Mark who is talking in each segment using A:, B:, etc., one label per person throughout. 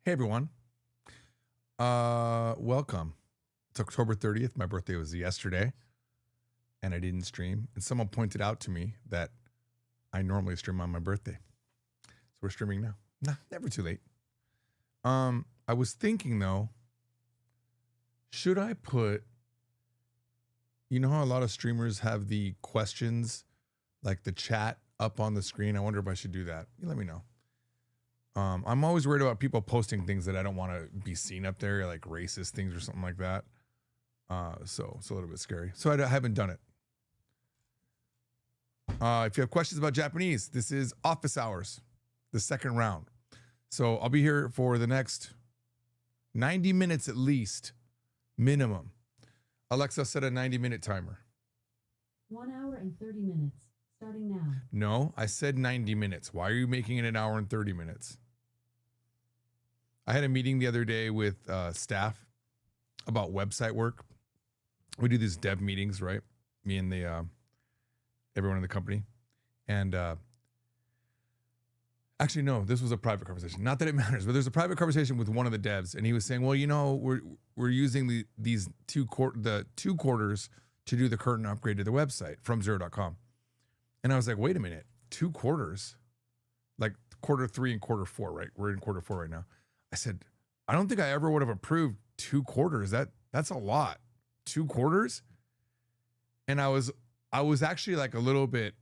A: Hey everyone. Welcome. It's October 30th. My birthday was yesterday and I didn't stream. And someone pointed out to me that I normally stream on my birthday. So we're streaming now. Nah, never too late. I was thinking though, should I put, you know how a lot of streamers have the questions, like the chat up on the screen? I wonder if I should do that. You let me know. I'm always worried about people posting things that I don't want to be seen up there, like racist things or something like that. So it's a little bit scary. So I haven't done it. If you have questions about Japanese, this is office hours, the second round. So I'll be here for the next 90 minutes at least, minimum. Alexa, set a 90-minute timer.
B: 1 hour and 30 minutes, starting now.
A: No, I said 90 minutes. Why are you making it an hour and 30 minutes? I had a meeting the other day with staff about website work. We do these dev meetings, right? Me and everyone in the company. And actually, no, this was a private conversation. Not that it matters, but there's a private conversation with one of the devs, and he was saying, "Well, you know, we're using these two quarters to do the current upgrade to the website from Zero.com." And I was like, "Wait a minute, 2 quarters, like quarter 3 and quarter 4, right? We're in quarter 4 right now." I said, "I don't think I ever would have approved 2 quarters. That's a lot, 2 quarters." And I was actually like a little bit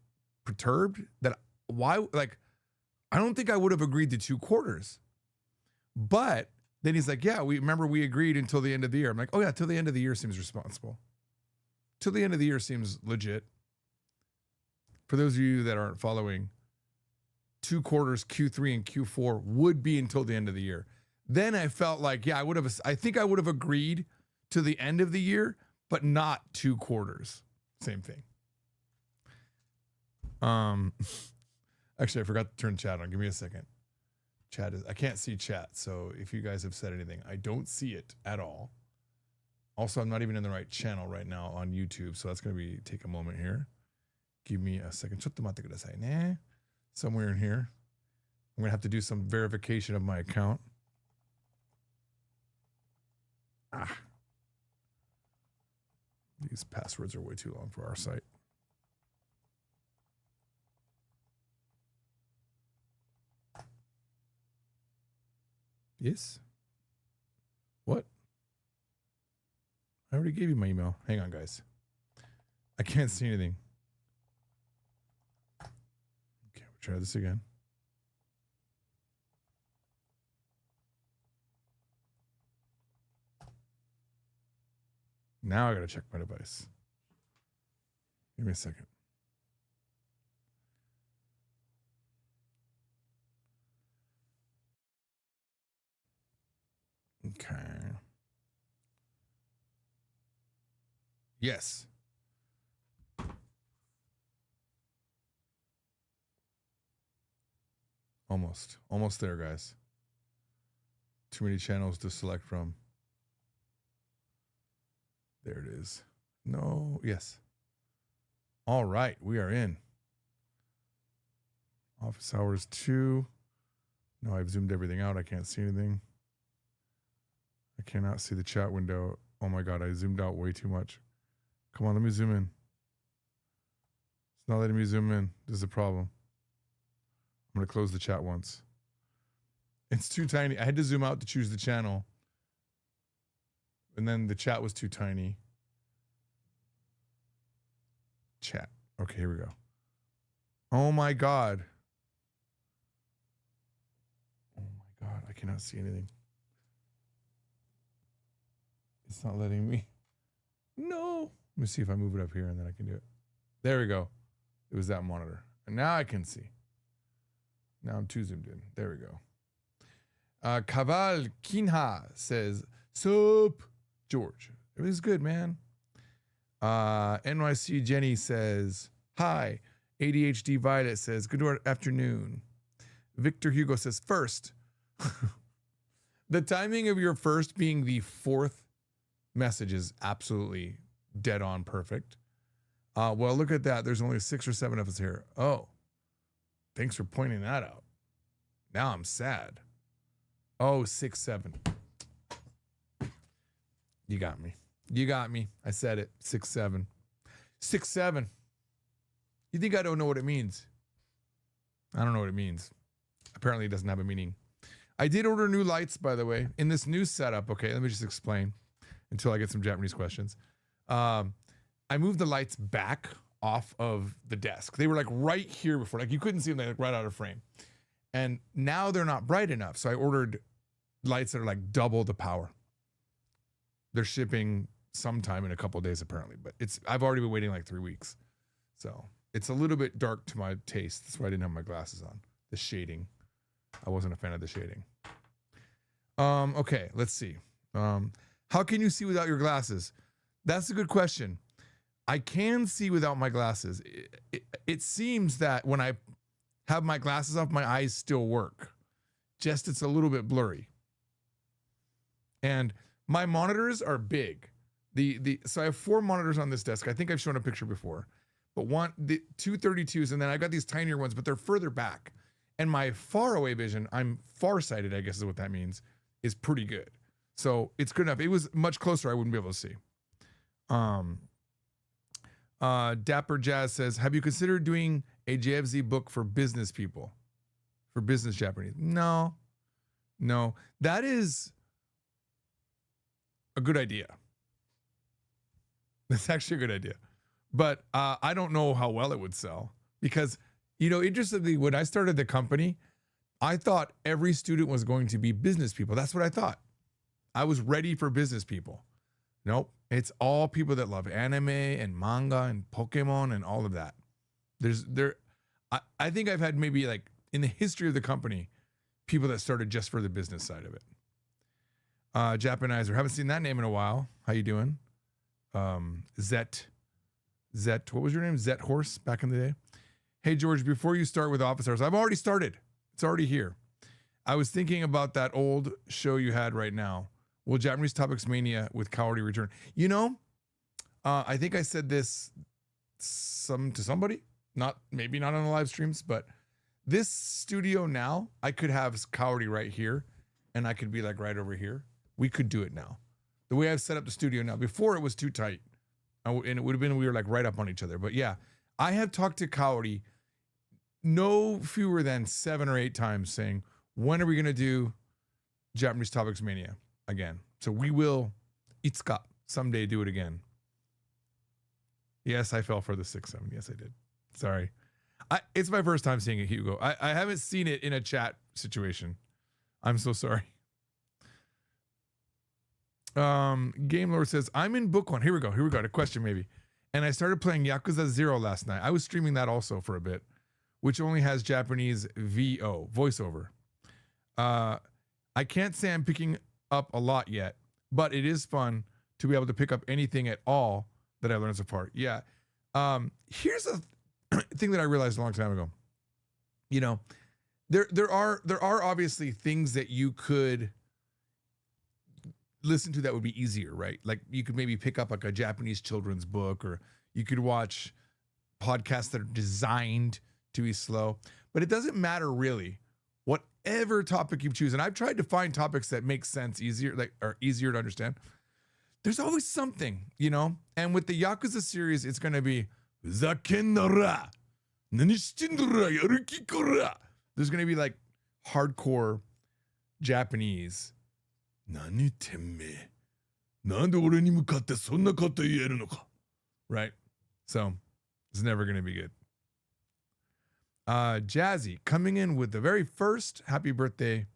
A: perturbed that why, like, I don't think I would have agreed to 2 quarters. But then he's like, "Yeah, we agreed until the end of the year." I'm like, "Oh yeah, till the end of the year seems responsible. Till the end of the year seems legit." For those of you that aren't following, 2 quarters, Q3 and Q4 would be until the end of the year. Then I felt like, yeah, I think I would have agreed to the end of the year, but not 2 quarters. Same thing. Actually, I forgot to turn chat on. Give me a second. I can't see chat. So if you guys have said anything, I don't see it at all. Also, I'm not even in the right channel right now on YouTube. So that's going to take a moment here. Give me a second. Somewhere in here. I'm going to have to do some verification of my account. These passwords are way too long for our site. Yes? What? I already gave you my email. Hang on, guys. I can't see anything. Okay, we'll try this again. Now I gotta check my device. Give me a second. Okay. Yes. Almost there, guys. Too many channels to select from. There it is. No, yes. All right, we are in. Office hours 2. No, I've zoomed everything out. I can't see anything. I cannot see the chat window. Oh my God, I zoomed out way too much. Come on, let me zoom in. It's not letting me zoom in. This is a problem. I'm going to close the chat once. It's too tiny. I had to zoom out to choose the channel. And then the chat was too tiny. Chat. Okay, here we go. Oh my God. Oh my God, I cannot see anything. It's not letting me. No. Let me see if I move it up here and then I can do it. There we go. It was that monitor. And now I can see. Now I'm too zoomed in. There we go. Kaval Kinha says, "Sup, George." It was good, man. NYC Jenny says, "Hi." ADHD Violet says, "Good afternoon." Victor Hugo says, "First." The timing of your first being the 4th message is absolutely dead on perfect. Well, look at that. There's only 6 or 7 of us here. Oh, thanks for pointing that out. Now I'm sad. Oh, 6'7". You got me. You got me. I said it. 6'7". 6'7". You think I don't know what it means? I don't know what it means. Apparently it doesn't have a meaning. I did order new lights, by the way, in this new setup. Okay, let me just explain until I get some Japanese questions. I moved the lights back off of the desk. They were like right here before. Like you couldn't see them, they like right out of frame. And now they're not bright enough. So I ordered lights that are like double the power. They're shipping sometime in a couple of days apparently, but I've already been waiting like 3 weeks. So it's a little bit dark to my taste. That's why I didn't have my glasses on. The shading. I wasn't a fan of the shading. Okay, let's see. How can you see without your glasses? That's a good question. I can see without my glasses. It seems that when I have my glasses off, my eyes still work. Just it's a little bit blurry. And my monitors are big. So I have 4 monitors on this desk. I think I've shown a picture before. But the 232s, and then I've got these tinier ones, but they're further back. And my far away vision, I'm farsighted, I guess is what that means, is pretty good. So it's good enough. It was much closer, I wouldn't be able to see. Dapper Jazz says, have you considered doing a JFZ book for business people? For business Japanese? No. That is a good idea. That's actually a good idea. But I don't know how well it would sell because, interestingly, when I started the company, I thought every student was going to be business people. That's what I thought. I was ready for business people. Nope. It's all people that love anime and manga and Pokemon and all of that. I think I've had maybe like in the history of the company, people that started just for the business side of it. Japanizer, haven't seen that name in a while. How you doing? Zet, what was your name? Zet Horse back in the day. Hey, George, before you start with office hours, I've already started. It's already here. I was thinking about that old show you had right now. Will Japanese Topics Mania with Kaori return? I think I said this to somebody, maybe not on the live streams, but this studio now, I could have Kaori right here and I could be like right over here. We could do it now. The way I've set up the studio now, before it was too tight and it would have been, we were like right up on each other. But yeah, I have talked to Kaori no fewer than 7 or 8 times saying, when are we going to do Japanese Topics Mania again? So we will, itsuka, someday do it again. Yes, I fell for the 6-7. Yes, I did. Sorry. It's my first time seeing it, Hugo. I haven't seen it in a chat situation. I'm so sorry. Game Lord says, I'm in book 1. Here we go. A question maybe. And I started playing Yakuza 0 last night. I was streaming that also for a bit, which only has Japanese voiceover. I can't say I'm picking up a lot yet, but it is fun to be able to pick up anything at all that I learned so far. Yeah. Here's a thing that I realized a long time ago. There are obviously things that you could listen to that would be easier, right? Like you could maybe pick up like a Japanese children's book, or you could watch podcasts that are designed to be slow, but it doesn't matter really. Whatever topic you choose, and I've tried to find topics that make sense, easier to understand. There's always something, and with the Yakuza series, it's going to be Zakennara, Nanishitindara, Yarukikora. There's going to be like hardcore Japanese. Nani temme? Nande ore ni mukatte sonna koto ieru no ka? Right? So it's never going to be good. Jazzy coming in with the very first happy birthday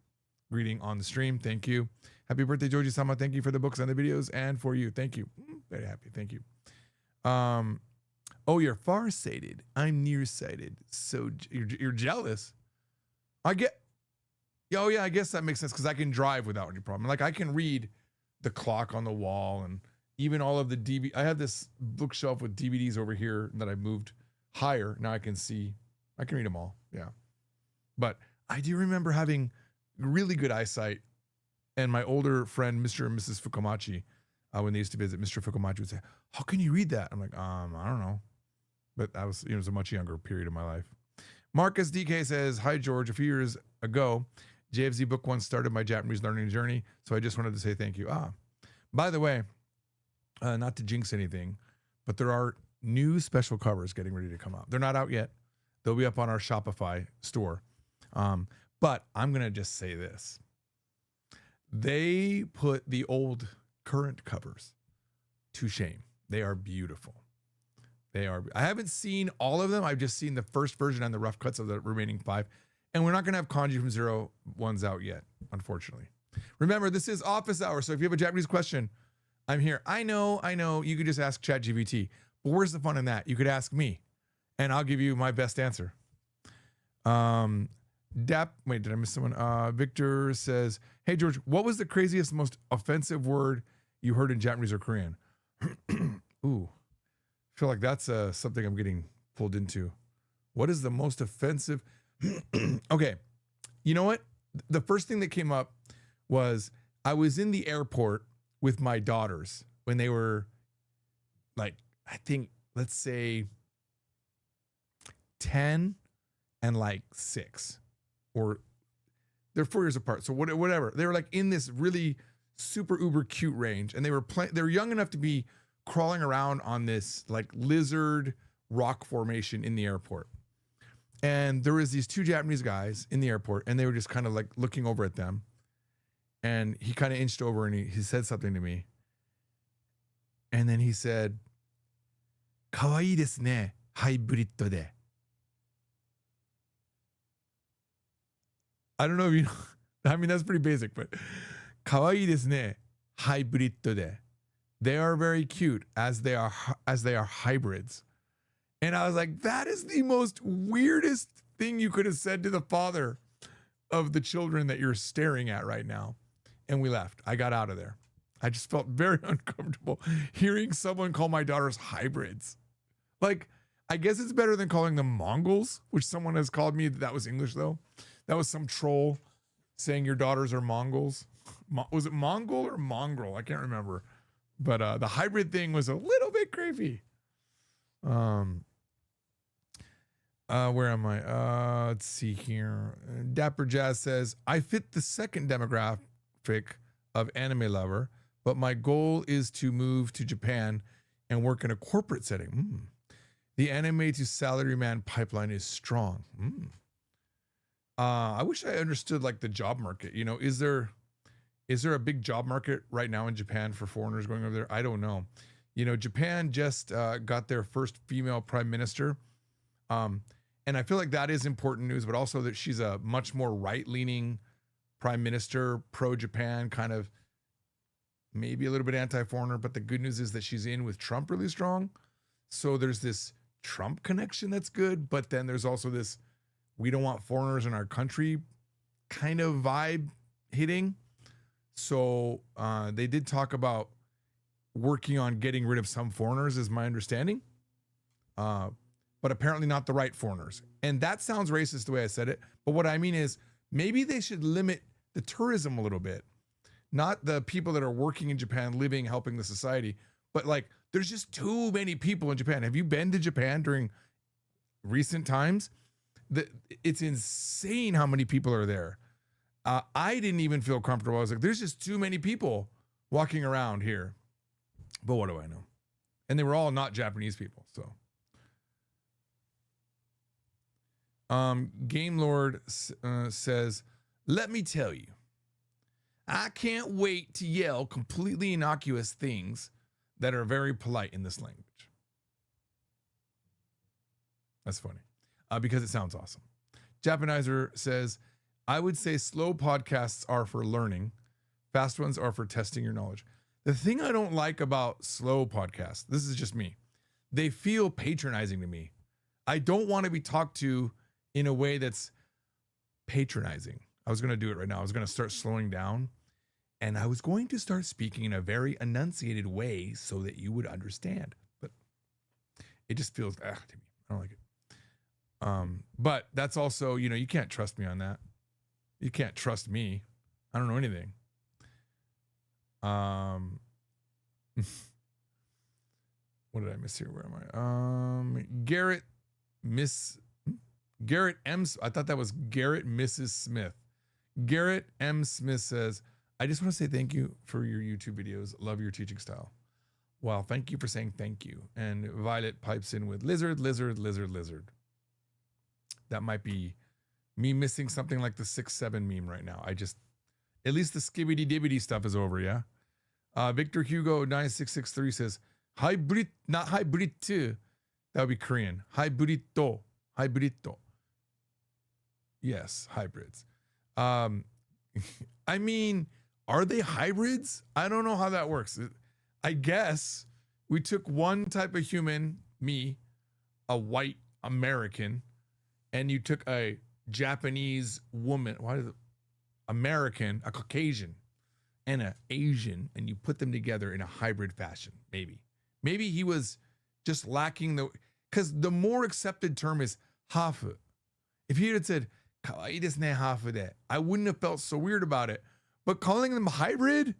A: greeting on the stream. Thank you. Happy birthday, Joji-sama. Thank you for the books and the videos and for you. Thank you. Very happy. Thank you. Oh, you're farsighted. I'm nearsighted. So you're jealous. I guess that makes sense because I can drive without any problem. Like I can read the clock on the wall and even all of the DVD. I have this bookshelf with DVDs over here that I moved higher. Now I can read them all. Yeah. But I do remember having really good eyesight, and my older friend, Mr. and Mrs. Fukumachi, when they used to visit, Mr. Fukumachi would say, how can you read that? I'm like, I don't know. But it was a much younger period of my life. Marcus DK says, hi, George. A few years ago, JFZ Book One started my Japanese learning journey, so I just wanted to say thank you. By the way, not to jinx anything, but there are new special covers getting ready to come out. They're not out yet. They'll be up on our Shopify store. But I'm going to just say this. They put the old current covers to shame. They are beautiful. I haven't seen all of them. I've just seen the first version and the rough cuts of the remaining 5. And we're not going to have Kanji from Zero ones out yet, unfortunately. Remember, this is office hour. So if you have a Japanese question, I'm here. I know. You could just ask ChatGPT. But where's the fun in that? You could ask me, and I'll give you my best answer. Wait, did I miss someone? Victor says, hey, George, what was the craziest, most offensive word you heard in Japanese or Korean? Ooh, I feel like that's something I'm getting pulled into. What is the most offensive? Okay, you know what? The first thing that came up was I was in the airport with my daughters when they were like, I think, let's say 10 and like 6, or they're 4 years apart. So whatever. They were like in this really super uber cute range, and they were young enough to be crawling around on this like lizard rock formation in the airport. And there was these 2 Japanese guys in the airport, and they were just kind of like looking over at them. And he kind of inched over and he said something to me. And then he said, "Kawaii desu ne, hybrid de." I don't know if you know. I mean, that's pretty basic, but kawaii desu ne, hybrid de. They are very cute as they are hybrids. And I was like, that is the most weirdest thing you could have said to the father of the children that you're staring at right now. And we left. I got out of there. I just felt very uncomfortable hearing someone call my daughters hybrids. Like, I guess it's better than calling them Mongols, which someone has called me. That was English, though. That was some troll saying your daughters are Mongols. Was it Mongol or mongrel? I can't remember. But the hybrid thing was a little bit creepy. Where am I? Let's see here. Dapper Jazz says, I fit the second demographic of anime lover, but my goal is to move to Japan and work in a corporate setting. The anime to salaryman pipeline is strong. I wish I understood like the job market. You know, is there a big job market right now in Japan for foreigners going over there? I don't know. You know, Japan just got their first female prime minister. And I feel like that is important news, but also that she's a much more right-leaning prime minister, pro-Japan, kind of maybe a little bit anti-foreigner. But the good news is that she's in with Trump really strong. So there's this Trump connection that's good. But then there's also this, we don't want foreigners in our country kind of vibe hitting. So they did talk about working on getting rid of some foreigners, is my understanding. But apparently not the right foreigners. And that sounds racist the way I said it. But what I mean is maybe they should limit the tourism a little bit. Not the people that are working in Japan, living, helping the society. But like, there's just too many people in Japan. Have you been to Japan during recent times? It's insane how many people are there. I didn't even feel comfortable. I was like, there's just too many people walking around here. But what do I know? And they were all not Japanese people, so. Game Lord says, let me tell you, I can't wait to yell completely innocuous things that are very polite in this language. That's funny, because it sounds awesome. Japanizer says, I would say slow podcasts are for learning. Fast ones are for testing your knowledge. The thing I don't like about slow podcasts, this is just me, they feel patronizing to me. I don't want to be talked to in a way that's patronizing. I was going to do it right now. I was going to start slowing down, and I was going to start speaking in a very enunciated way so that you would understand. But it just feels to me. I don't like it. But that's also, you know, you can't trust me on that. You can't trust me. I don't know anything. What did I miss here? Where am I? Garrett M. I thought that was Garrett Mrs. Smith. Garrett M. Smith says, I just want to say thank you for your YouTube videos. Love your teaching style. Well, thank you for saying thank you. And Violet pipes in with lizard, lizard, lizard, lizard. That might be me missing something like the 6-7 meme right now. At least the skibbity dibbity stuff is over, yeah? Victor Hugo 9663 says, hybrid, not hybrid too. That would be Korean. Hybridito. Hybridito. Yes, hybrids. I mean, are they hybrids? I don't know how that works. I guess we took one type of human, me, a white American, and you took a Japanese woman, American, a Caucasian, and an Asian, and you put them together in a hybrid fashion, maybe. Maybe he was just lacking because the more accepted term is hafu. If he had said, kawaii desu ne hafu de, I wouldn't have felt so weird about it. But calling them hybrid,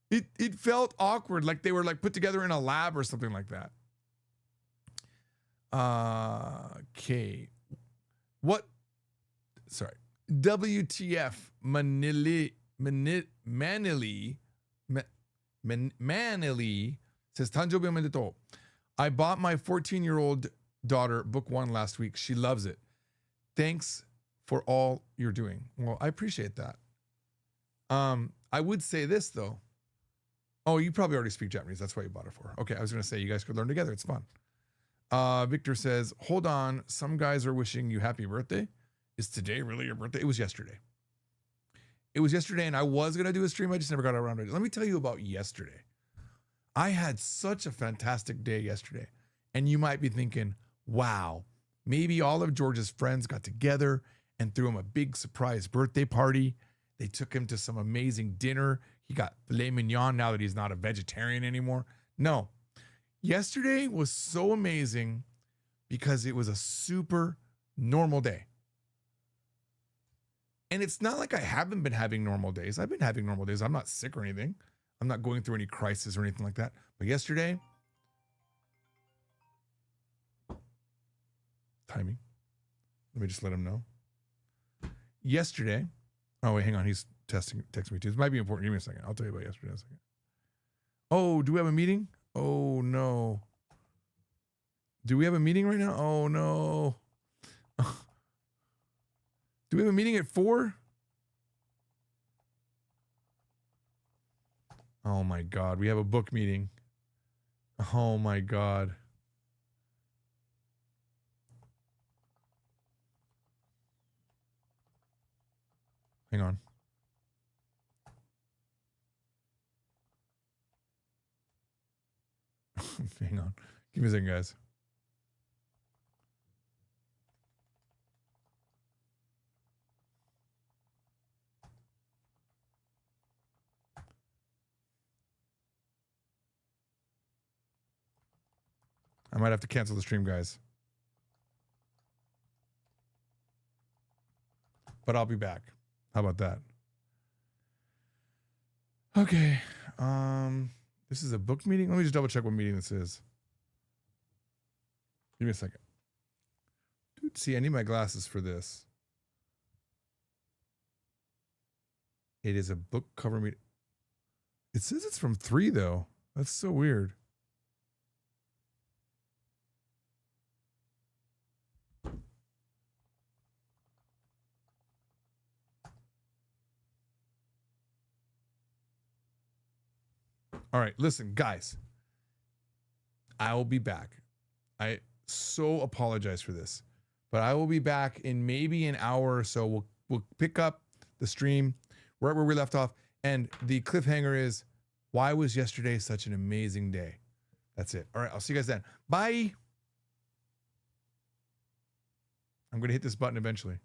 A: it felt awkward, like they were like put together in a lab or something like that. Okay. WTF Manili says, Tanjobi omedetou. I bought my 14-year-old daughter book 1 last week. She loves it. Thanks for all you're doing. Well, I appreciate that. I would say this though. Oh, you probably already speak Japanese. That's why you bought it for. Okay, I was gonna say you guys could learn together. It's fun. Victor says, hold on. Some guys are wishing you happy birthday. Is today really your birthday? It was yesterday. It was yesterday, and I was gonna do a stream. I just never got around to it. Let me tell you about yesterday. I had such a fantastic day yesterday. And you might be thinking, wow, maybe all of George's friends got together and threw him a big surprise birthday party. They took him to some amazing dinner. He got filet mignon now that he's not a vegetarian anymore. No, yesterday was so amazing because it was a super normal day. And it's not like I haven't been having normal days. I've been having normal days. I'm not sick or anything. I'm not going through any crisis or anything like that. But yesterday, timing. Let me just let him know. Yesterday, oh wait, hang on. He's texting me too. This might be important. Give me a second. I'll tell you about yesterday in a second. Oh, do we have a meeting? Oh no. Do we have a meeting right now? Oh no. Do we have a meeting at 4? Oh my God. We have a book meeting. Oh my God. Hang on. Hang on. Give me a second, guys. I might have to cancel the stream, guys. But I'll be back. How about that? Okay. This is a book meeting. Let me just double check what meeting this is. Give me a second. Dude, see, I need my glasses for this. It is a book cover meeting. It says it's from 3 though. That's so weird. All right, listen, guys. I will be back. I so apologize for this, but I will be back in maybe an hour or so. We'll pick up the stream right where we left off, and the cliffhanger is, why was yesterday such an amazing day? That's it. All right, I'll see you guys then. Bye. I'm gonna hit this button eventually.